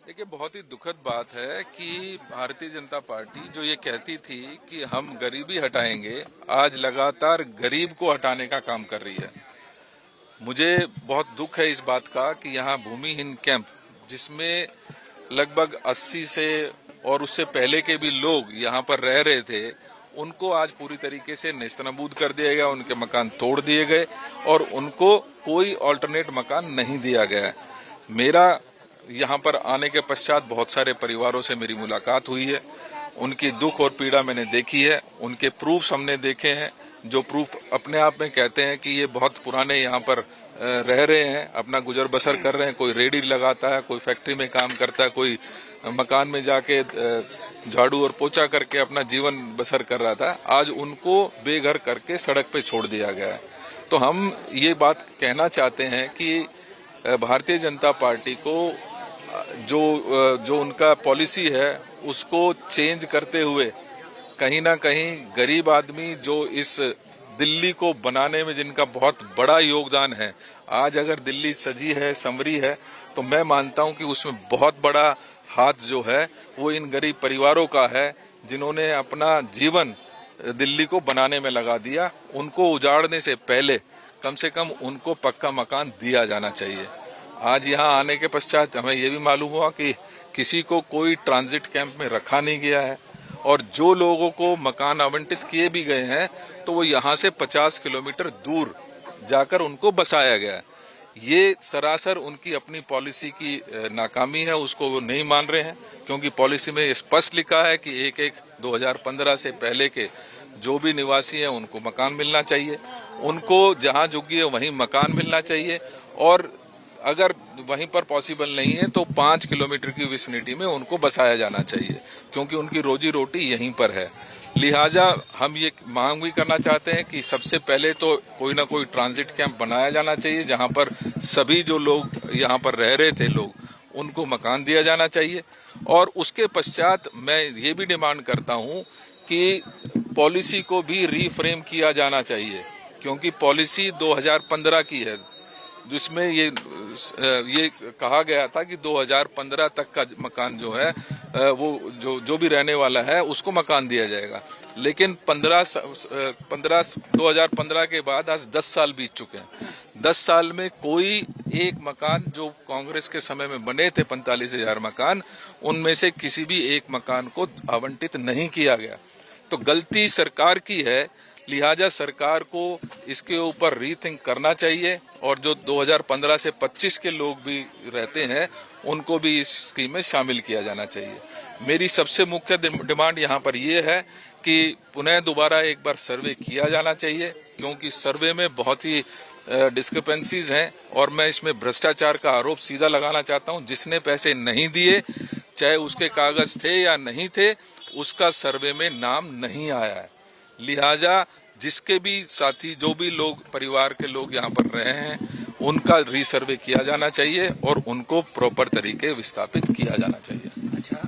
देखिए, बहुत ही दुखद बात है कि भारतीय जनता पार्टी जो ये कहती थी कि हम गरीबी हटाएंगे, आज लगातार गरीब को हटाने का काम कर रही है। मुझे बहुत दुख है इस बात का कि यहाँ भूमिहीन कैंप, जिसमें लगभग 80 से और उससे पहले के भी लोग यहाँ पर रह रहे थे, उनको आज पूरी तरीके से नेस्तनाबूद कर दिया गया, उनके मकान तोड़ दिए गए और उनको कोई ऑल्टरनेट मकान नहीं दिया गया। मेरा यहाँ पर आने के पश्चात बहुत सारे परिवारों से मेरी मुलाकात हुई है, उनकी दुख और पीड़ा मैंने देखी है, उनके प्रूफ हमने देखे हैं, जो प्रूफ अपने आप में कहते हैं कि ये बहुत पुराने यहाँ पर रह रहे हैं, अपना गुजर बसर कर रहे हैं। कोई रेडी लगाता है, कोई फैक्ट्री में काम करता है, कोई मकान में जाके झाड़ू और पोछा करके अपना जीवन बसर कर रहा था। आज उनको बेघर करके सड़क पे छोड़ दिया गया है। तो हम ये बात कहना चाहते हैं कि भारतीय जनता पार्टी को जो उनका पॉलिसी है उसको चेंज करते हुए कहीं ना कहीं गरीब आदमी जो इस दिल्ली को बनाने में जिनका बहुत बड़ा योगदान है, आज अगर दिल्ली सजी है, संवरी है, तो मैं मानता हूं कि उसमें बहुत बड़ा हाथ जो है वो इन गरीब परिवारों का है, जिन्होंने अपना जीवन दिल्ली को बनाने में लगा दिया। उनको उजाड़ने से पहले कम से कम उनको पक्का मकान दिया जाना चाहिए। आज यहाँ आने के पश्चात हमें ये भी मालूम हुआ कि किसी को कोई ट्रांजिट कैंप में रखा नहीं गया है और जो लोगों को मकान आवंटित किए भी गए हैं तो वो यहाँ से 50 किलोमीटर दूर जाकर उनको बसाया गया है। ये सरासर उनकी अपनी पॉलिसी की नाकामी है, उसको वो नहीं मान रहे हैं, क्योंकि पॉलिसी में स्पष्ट लिखा है कि 2015 से पहले के जो भी निवासी हैं उनको मकान मिलना चाहिए, उनको जहां झुग्गी है वहीं मकान मिलना चाहिए और अगर वहीं पर पॉसिबल नहीं है तो 5 किलोमीटर की विसिनिटी में उनको बसाया जाना चाहिए, क्योंकि उनकी रोजी रोटी यहीं पर है। लिहाजा हम ये मांग भी करना चाहते हैं कि सबसे पहले तो कोई ना कोई ट्रांजिट कैंप बनाया जाना चाहिए, जहां पर सभी जो लोग यहाँ पर रह रहे थे लोग, उनको मकान दिया जाना चाहिए। और उसके पश्चात मैं ये भी डिमांड करता हूँ कि पॉलिसी को भी रीफ्रेम किया जाना चाहिए, क्योंकि पॉलिसी 2015 की है, जिसमें ये कहा गया था कि 2015 तक का मकान जो है वो जो भी रहने वाला है उसको मकान दिया जाएगा। लेकिन 2015 के बाद आज 10 साल बीत चुके हैं। 10 साल में कोई एक मकान जो कांग्रेस के समय में बने थे 45,000 मकान, उनमें से किसी भी एक मकान को आवंटित नहीं किया गया। तो गलती सरकार की है, लिहाजा सरकार को इसके ऊपर रीथिंक करना चाहिए और जो 2015 से 25 के लोग भी रहते हैं उनको भी इस स्कीम में शामिल किया जाना चाहिए। मेरी सबसे मुख्य डिमांड यहाँ पर ये है कि पुनः दोबारा एक बार सर्वे किया जाना चाहिए, क्योंकि सर्वे में बहुत ही डिस्क्रिपेंसीज हैं और मैं इसमें भ्रष्टाचार का आरोप सीधा लगाना चाहता हूँ। जिसने पैसे नहीं दिए, चाहे उसके कागज थे या नहीं थे, उसका सर्वे में नाम नहीं आया है। लिहाजा जिसके भी साथी, जो भी लोग परिवार के लोग यहाँ पर रहे हैं, उनका रीसर्वे किया जाना चाहिए और उनको प्रॉपर तरीके विस्थापित किया जाना चाहिए।